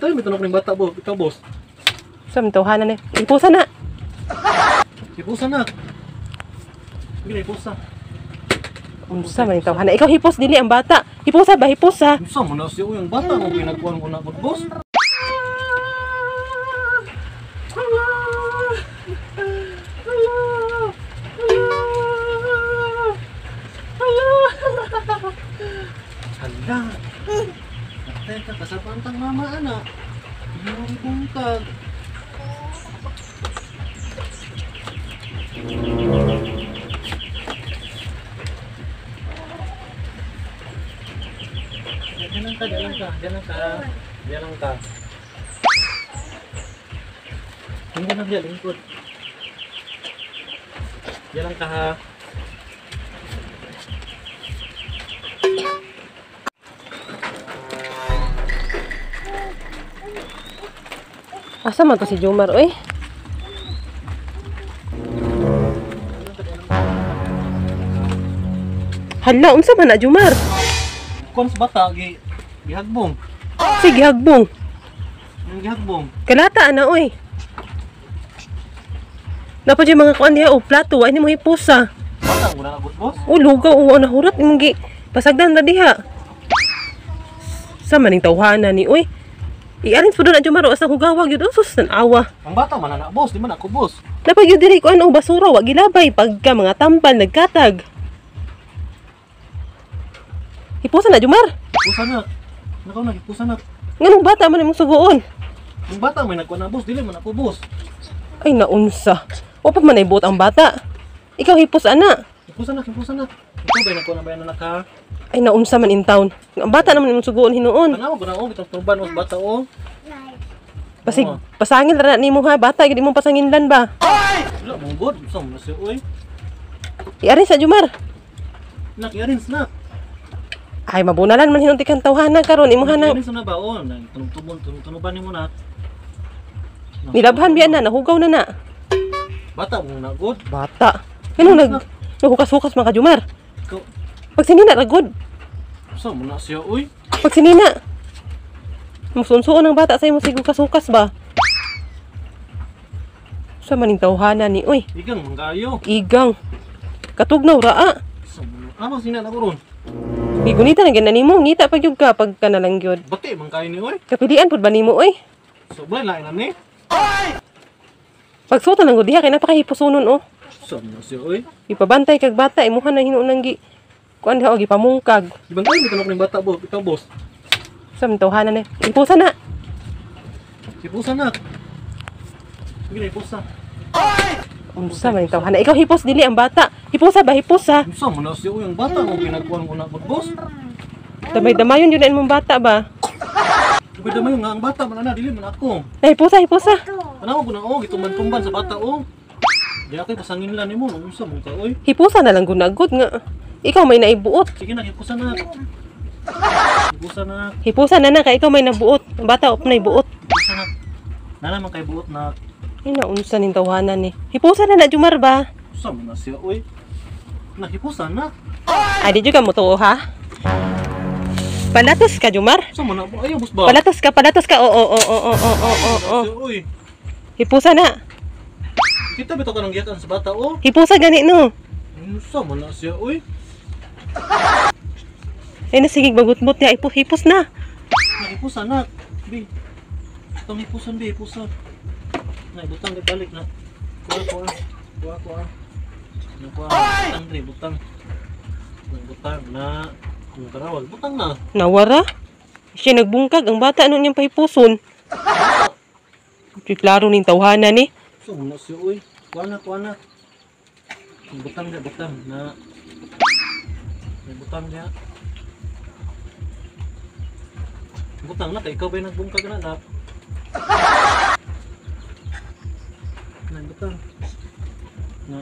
tayo may tanong ng bata bo. Ikaw boss. Sa mintuhanan eh. Hipusa na. Hipusa na. Sige na hipusa. Unsa man tawhana? Ikaw hipos dili ang bata. Hipusa ba hipusa? Unsa mo na siya yung bata mo pinagkuhan ko na boss. Hala. Natay ka kasabantang mama anak. Hindi bungkag. Diyan ka. Hindi na diyan lingkod. Diyan ka ha. Asa man to si Jomar oy? Hala, unsa man na Jomar? Kon sa bata gihagbong. Sige hagbong. Gihagbong. Kalata na oy. Dapat yung mga kuan diha o plato wa ini mo hipusa. Bata mo na abot boss. O lugaw o nahurat imong gi pasagdan ra diha. Sa maning tawhana ni oy. Iarin po doon na Jomar, asa hugawag yun, sus, awa. Ang bata man na boss, di man ako boss. Dapat yun diri ko ano, basura, wag gilabay, pagka mga tambal, nagkatag. Hipusa na Jomar. Hipusa na. Nakaw na, hipusa na. Nganong bata man imong suguon? Ang bata may nagkuhan na boss, dili man ako boss. Ay naunsa. O pag man ay buot ang bata. Ikaw hipos ana. Hipusa na. Ikaw ba nagkuhan na ba yan anak ha? Ay naunsa man in town. Ang bata naman imong suguon hinuon. Tanawa ko na bitong turban mo sa bata o. Pasig, pasangin ra na nimo ha, bata gid imong pasanginlan ba? Wala mong god, saan mo na siya oy. Iarin sa Jomar. Nak, yarin snack. Ay mabunalan man hinunti kang tawhana karon imo hana. Yarin sa na ba o? Tunuban mo na. Nilabhan biya na, nahugaw na na. Bata mo na god. Bata. Kanong naghukas-hukas mga Jomar? Ikaw, Pag sinina ragod. saan mo na siya oy? Pag sinina. Musunsuon ang bata sa imo sigukas-hukas ba? Sa maning tawhana ni oy. Igang manggayo. Igang. Katugnaw raa. Saan mo na? Ano sinan ako ron? Bigunita na gina nimo, ngita pag yug ka pag kanalang gyud. Bati mangkayo ni oy. Kapilian pud ba nimo oy? Sobrang lain na ni. Pagsutan lang gud diha kay napakahipusunon oh. Saan mo na siya oy? Ipabantay kag bata imuha na hinuon nang gi kuan diha og gipamungkag. Ibang tayo may tanong ng bata bo. Ikaw boss. Sa tawhana na. Ipusa na. Hipusa na. Sige na hipusa. Unsa man tawhana? Ikaw hipos dili ang bata. Hipusa ba hipusa? Saan mo na siya oy? Ang bata mo pinagkuhan ko na boss. Damay-damayon yun na imong bata ba? Pwede mo yung nga ang bata man na dili man ako. Ay hipusa hipusa. Ano ko na o gitumban-tumban sa bata o. Di ako pasangin lang nimo nung unsa mo ka oy. Hipusa na lang gunagod nga. Ikaw may naibuot. Sige na hipusa na. Hipusa na. Hipusa na na kay ikaw may nabuot. Ang bata op na ibuot. Hipusa na. Nana man kay buot na. Ay naunsa ning tawhanan ni. Hipusa na Jomar ba? Unsa mo na siya oy. Nahipusa na. Ay di juga mo to ha. Palatos ka Jomar. Unsa mo na ayo boss ba? Palatos ka. Oo. Siya, oy. Hipusa na. Kita bitaw ka nang giyakan sa bata o. Hipusa gani no. Unsa mo na siya oy. Ay nasigig bagut-but niya hipos na. Nahipusa na. Bi. Itong hipusan bi hipusa. Na butang di balik na. Kuha. Butang dre butang. Butang na. Kung karawal butang na. Nawara. Siya nagbungkag ang bata ano niyang pahipuson. Klaro ning tawhana ni. So mo na siya oy. Kuha na. Butang na. May butang niya. Butang na kay ikaw ba'y nagbungkag na anak? May butang. Na.